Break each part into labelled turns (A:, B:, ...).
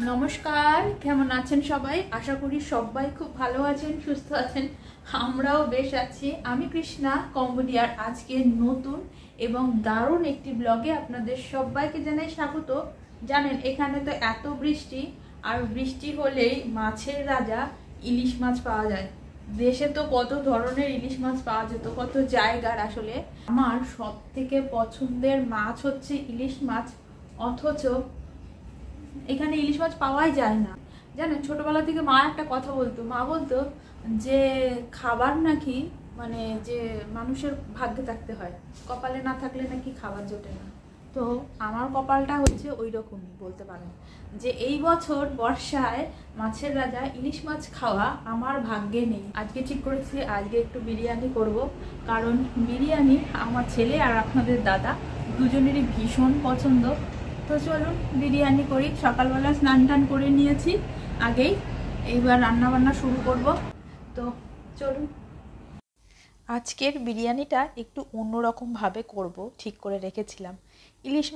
A: নমস্কার, কেমন আছেন সবাই? আশা করি সবাই খুব ভালো আছেন, সুস্থ আছেন। আমরাও বেশ আছি। আমি কৃষ্ণা কম্বোডিয়ার আজকে নতুন এবং দারুণ একটি ব্লগে আপনাদের সবাইকে জানাই স্বাগত। জানেন এখানে তো এত বৃষ্টি, আর বৃষ্টি হলেই মাছের রাজা ইলিশ মাছ পাওয়া যায়। দেশে তো কত ধরনের ইলিশ মাছ পাওয়া যেত, কত জায়গার। আসলে আমার সব থেকে পছন্দের মাছ হচ্ছে ইলিশ মাছ, অথচ এখানে ইলিশ মাছ পাওয়াই যায় না। জানেন ছোটবেলা থেকে মা একটা কথা বলতো, মা বলতো যে খাবার নাকি মানে যে মানুষের ভাগ্যে থাকতে হয়, কপালে না থাকলে নাকি খাবার জোটে না। তো আমার কপালটা হচ্ছে ওই রকমই বলতে পারেন, যে এই বছর বর্ষায় মাছের রাজা ইলিশ মাছ খাওয়া আমার ভাগ্যে নেই। আজকে ঠিক করেছি আজকে একটু বিরিয়ানি করব, কারণ বিরিয়ানি আমার ছেলে আর আপনাদের দাদা দুজনেরই ভীষণ পছন্দ। তো চলুন বিরিয়ানি করি। সকালবেলা স্নান টান করে নিয়েছি আগেই, এইবার রান্না বান্না শুরু করব। তো চলুন। আজকের বিরিয়ানিটা একটু অন্যরকমভাবে করব ঠিক করে রেখেছিলাম। ইলিশ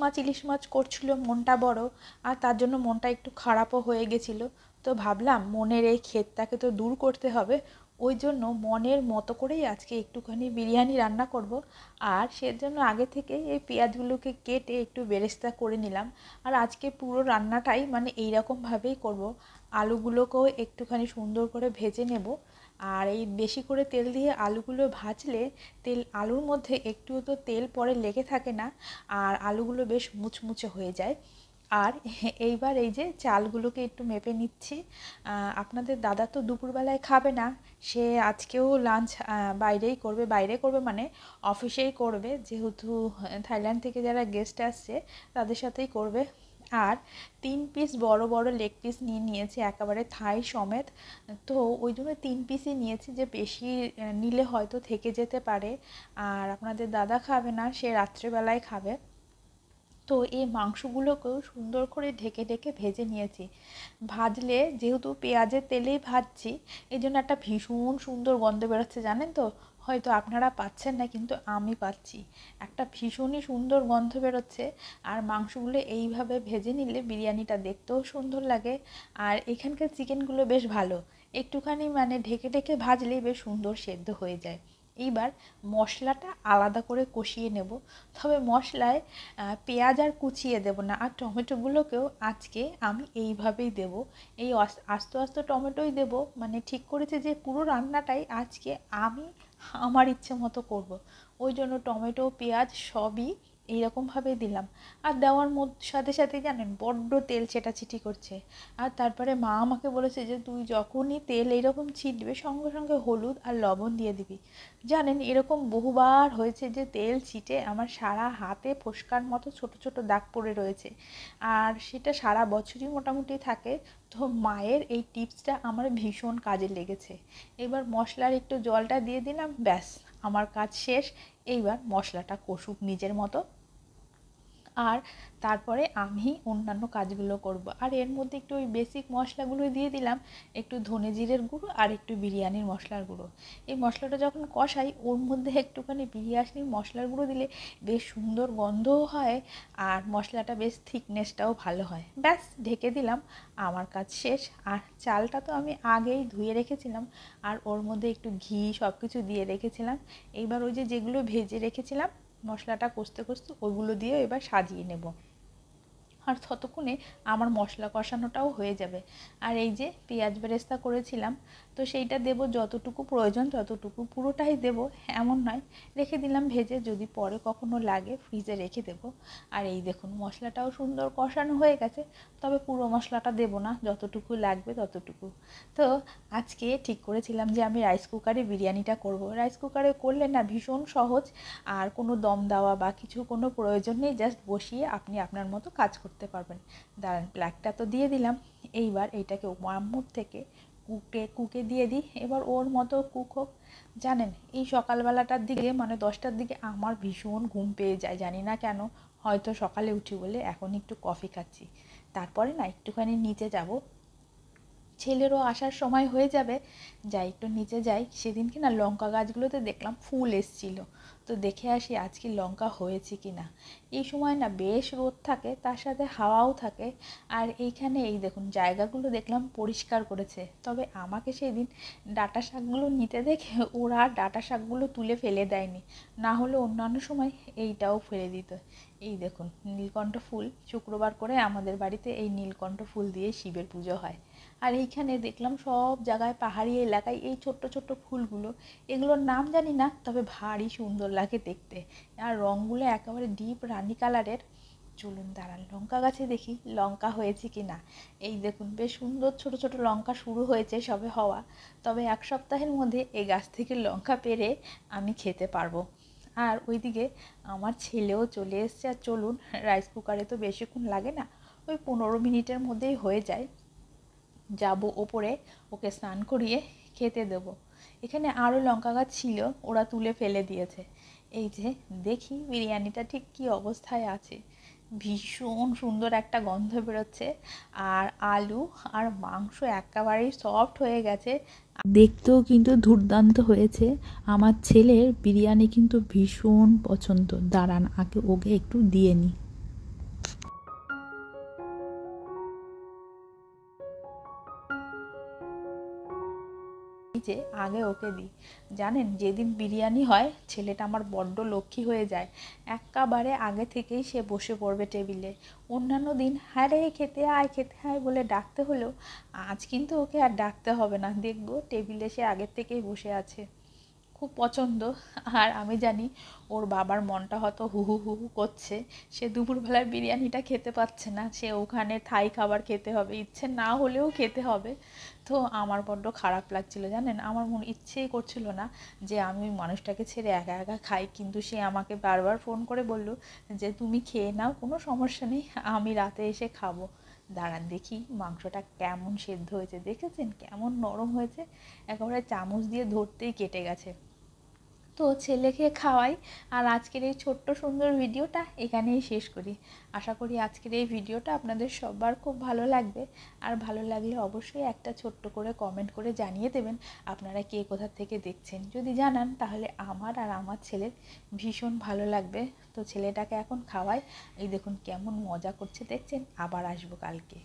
A: মাছ করছিল মনটা বড়, আর তার জন্য মনটা একটু খারাপও হয়ে গেছিলো। তো ভাবলাম মনের এই ক্ষেদটাকে তো দূর করতে হবে, ওই জন্য মনের মতো করেই আজকে একটুখানি বিরিয়ানি রান্না করব। আর সেজন্য আগে থেকে এই পেঁয়াজগুলোকে কেটে একটু বেরেস্তা করে নিলাম। আর আজকে পুরো রান্নাটাই মানে এইরকমভাবেই করব। আলুগুলোকেও একটুখানি সুন্দর করে ভেজে নেব। আর এই বেশি করে তেল দিয়ে আলুগুলো ভাজলে আলুর মধ্যে একটুও তো তেল পরে লেগে থাকে না, আর আলুগুলো বেশ মুচমুচে হয়ে যায়। আর এইবার এই যে চালগুলোকে একটু মেপে নিচ্ছি। আপনাদের দাদা তো দুপুরবেলায় খাবে না, সে আজকেও লাঞ্চ বাইরে করবে মানে অফিসেই করবে, যেহেতু থাইল্যান্ড থেকে যারা গেস্ট আসছে তাদের সাথেই করবে। আর 3 পিস বড় বড় লেগ পিস নিয়েছি একেবারে থাই সমেত। তো ওই জন্য 3 পিসই নিয়েছি, যে বেশি নিলে হয়তো থেকে যেতে পারে। আর আপনাদের দাদা খাবে না, সে রাত্রেবেলায় খাবে। তো এই মাংসগুলোকেও সুন্দর করে ঢেকে ঢেকে ভেজে নিয়েছি। ভাজলে যেহেতু পেঁয়াজের তেলেই ভাজছি, এই জন্য একটা ভীষণ সুন্দর গন্ধ বেরোচ্ছে, জানেন তো? হয়তো আপনারা পাচ্ছেন না, কিন্তু আমি পাচ্ছি। একটা ভীষণই সুন্দর গন্ধ বেরোচ্ছে। আর মাংসগুলো এইভাবে ভেজে নিলে বিরিয়ানিটা দেখতেও সুন্দর লাগে। আর এখানকার চিকেনগুলো বেশ ভালো, একটুখানি মানে ঢেকে ঢেকে ভাজলেই বেশ সুন্দর সেদ্ধ হয়ে যায়। এইবার মশলাটা আলাদা করে কষিয়ে নেব। তবে মশলায় পেঁয়াজ আর কুচিয়ে দেব না, আর টমেটোগুলোকেও আজকে আমি এইভাবেই দেব। এই আস্ত আস্ত টমেটোই দেব। মানে ঠিক করেছি যে পুরো রান্নাটাই আজকে আমি আমার ইচ্ছে মতো করব। ওই জন্য টমেটো পেঁয়াজ সবই এইরকমভাবে দিলাম। আর দেওয়ার সাথে সাথে জানেন বড্ড তেল ছেটাছিটি করছে। আর তারপরে মা আমাকে বলেছে যে তুই যখনই তেল এইরকম ছিটবে সঙ্গে সঙ্গে হলুদ আর লবণ দিয়ে দিবি। জানেন এরকম বহুবার হয়েছে যে তেল ছিটে আমার সারা হাতে ফোস্কার মতো ছোট ছোট দাগ পড়ে রয়েছে। আর সেটা সারা বছরই মোটামুটি থাকে। তো মায়ের এই টিপসটা আমার ভীষণ কাজে লেগেছে। এবার মশলার একটু জলটা দিয়ে দিলাম, ব্যাস আমার কাজ শেষ। এইবার মশলাটা কষুক নিজের মতো, আর তারপরে আমি অন্যান্য কাজগুলো করব। আর এর মধ্যে একটু ওই বেসিক মশলাগুলো দিয়ে দিলাম, একটু ধনে জিরের গুঁড়ো আর একটু বিরিয়ানির মশলার গুঁড়ো। এই মশলাটা যখন কষাই ওর মধ্যে একটুখানি বিরিয়ানির মশলার গুঁড়ো দিলে বেশ সুন্দর গন্ধও হয়, আর মশলাটা বেশ থিকনেসটাও ভালো হয়। ব্যাস ঢেকে দিলাম, আমার কাজ শেষ। আর চালটা তো আমি আগেই ধুয়ে রেখেছিলাম, আর ওর মধ্যে একটু ঘি সব কিছু দিয়ে রেখেছিলাম। এইবার ওই যেগুলো ভেজে রেখেছিলাম মশলাটা কষতে কষতে ওইগুলো দিয়ে এবার সাজিয়ে নেব। আর ততক্ষণে আমার মশলা কষানোটাও হয়ে যাবে। আর এই যে পেঁয়াজ বেরেস্তা করেছিলাম, তো সেইটা দেব যতটুকু প্রয়োজন ততটুকু, পুরোটাই দেব এমন নয়, রেখে দিলাম ভেজে, যদি পরে কখনো লাগে ফ্রিজে রেখে দেব। আর এই দেখুন মশলাটাও সুন্দর কষানো হয়ে গেছে, তবে পুরো মশলাটা দেব না, যতটুকু লাগবে ততটুকু। তো আজকে ঠিক করেছিলাম যে আমি রাইস কুকারে বিরিয়ানিটা করব। রাইস কুকারে করলে না ভীষণ সহজ, আর কোনো দম দেওয়া বা কিছু কোনো প্রয়োজন নেই, জাস্ট বসিয়ে আপনি আপনার মতো কাজ করতে পারবেন। দাঁড়ান প্লাগটা তো দিয়ে দিলাম। এইবার এইটাকে ওয়াম্মুর থেকে কুকে দিয়ে দিই, এবার ওর মতো কুক হোক। জানেন এই সকালবেলাটার দিকে মানে 10টার দিকে আমার ভীষণ ঘুম পেয়ে যায়, জানি না কেন, হয়তো সকালে উঠি বলে। এখন একটু কফি খাচ্ছি, তারপরে না একটুখানি নিচে যাব, ছেলেরও আসার সময় হয়ে যাবে, যাই একটু নিচে যাই। সেদিনকে না লঙ্কা গাছগুলোতে দেখলাম ফুল এসছিল, তো দেখে আসি আজকে লঙ্কা হয়েছে কি না। এই সময় না বেশ রোদ থাকে, তার সাথে হাওয়াও থাকে। আর এইখানে এই দেখুন জায়গাগুলো দেখলাম পরিষ্কার করেছে, তবে আমাকে সেদিন ডাঁটা শাকগুলো নিতে দেখে ওরা ডাঁটা শাকগুলো তুলে ফেলে দেয়নি, না হলে অন্যান্য সময় এইটাও ফেলে দিত। এই দেখুন নীলকণ্ঠ ফুল, শুক্রবার করে আমাদের বাড়িতে এই নীলকণ্ঠ ফুল দিয়ে শিবের পুজো হয়। আর এইখানে দেখলাম সব জায়গায় পাহাড়ি এলাকায় এই ছোট্ট ছোট্ট ফুলগুলো, এগুলোর নাম জানি না, তবে ভারী সুন্দর লাগে দেখতে। আর রঙগুলো একেবারে ডিপ রানী কালারের। চলুন দাঁড়ান লঙ্কা গাছে দেখি লঙ্কা হয়েছে কি না। এই দেখুন বেশ সুন্দর ছোট ছোট লঙ্কা শুরু হয়েছে সবে হওয়া, তবে 1 সপ্তাহের মধ্যে এই গাছ থেকে লঙ্কা পেরে আমি খেতে পারবো। আর ওইদিকে আমার ছেলেও চলে এসছে। আর চলুন, রাইস কুকারে তো বেশিক্ষণ লাগে না, ওই 15 মিনিটের মধ্যেই হয়ে যায়। যাব ওপরে, ওকে স্নান করিয়ে খেতে দেব। এখানে আরও লঙ্কা গাছ ছিল, ওরা তুলে ফেলে দিয়েছে। এই যে দেখি বিরিয়ানিটা ঠিক কী অবস্থায় আছে। ভীষণ সুন্দর একটা গন্ধ বেরোচ্ছে, আর আলু আর মাংস একেবারেই সফট হয়ে গেছে, দেখতেও কিন্তু দুর্দান্ত হয়েছে। আমার ছেলের বিরিয়ানি কিন্তু ভীষণ পছন্দ। দাঁড়ান আগে ওকে একটু দিয়ে নিই। যে আগে ওকে দিই। জানেন যেদিন বিরিয়ানি হয় ছেলেটা আমার বড্ড লক্ষ্মী হয়ে যায়, একেবারে আগে থেকেই সে বসে পড়বে টেবিলে। অন্যান্য দিন হ্যাঁ রে খেতে আয় বলে ডাকতে হলেও আজ কিন্তু ওকে আর ডাকতে হবে না, দেখবো টেবিলে সে আগের থেকেই বসে আছে। খুব পছন্দ। আর আমি জানি ওর বাবার মনটা হয়তো হু হু হু হু করছে, সে দুপুরবেলার বিরিয়ানিটা খেতে পাচ্ছে না, সে ওখানে থাই খাবার খেতে হবে, ইচ্ছে না হলেও খেতে হবে। তো আমার বড্ড খারাপ লাগছিল জানেন, আমার ইচ্ছেই করছিল না যে আমি ওই মানুষটাকে ছেড়ে একা একা খাই, কিন্তু সে আমাকে বারবার ফোন করে বলল যে তুমি খেয়ে নাও, কোনো সমস্যা নেই, আমি রাতে এসে খাবো। দাঁড়ান দেখি মাংসটা কেমন সেদ্ধ হয়েছে, দেখেছেন কেমন নরম হয়েছে, একেবারে চামচ দিয়ে ধরতেই কেটে গেছে। তো ছেলেকে খাওয়াই। আর আজকের এই ছোট্ট সুন্দর ভিডিওটা এখানেই শেষ করি। আশা করি আজকের এই ভিডিওটা আপনাদের সবার খুব ভালো লাগবে। আর ভালো লাগলে অবশ্যই একটা ছোট্ট করে কমেন্ট করে জানিয়ে দেবেন আপনারা কে কোথা থেকে দেখছেন। যদি জানান তাহলে আমার আর আমার ছেলের ভীষণ ভালো লাগবে। তো ছেলেটাকে এখন খাওয়াই। এই দেখুন কেমন মজা করছে দেখছেন। আবার আসবো কালকে।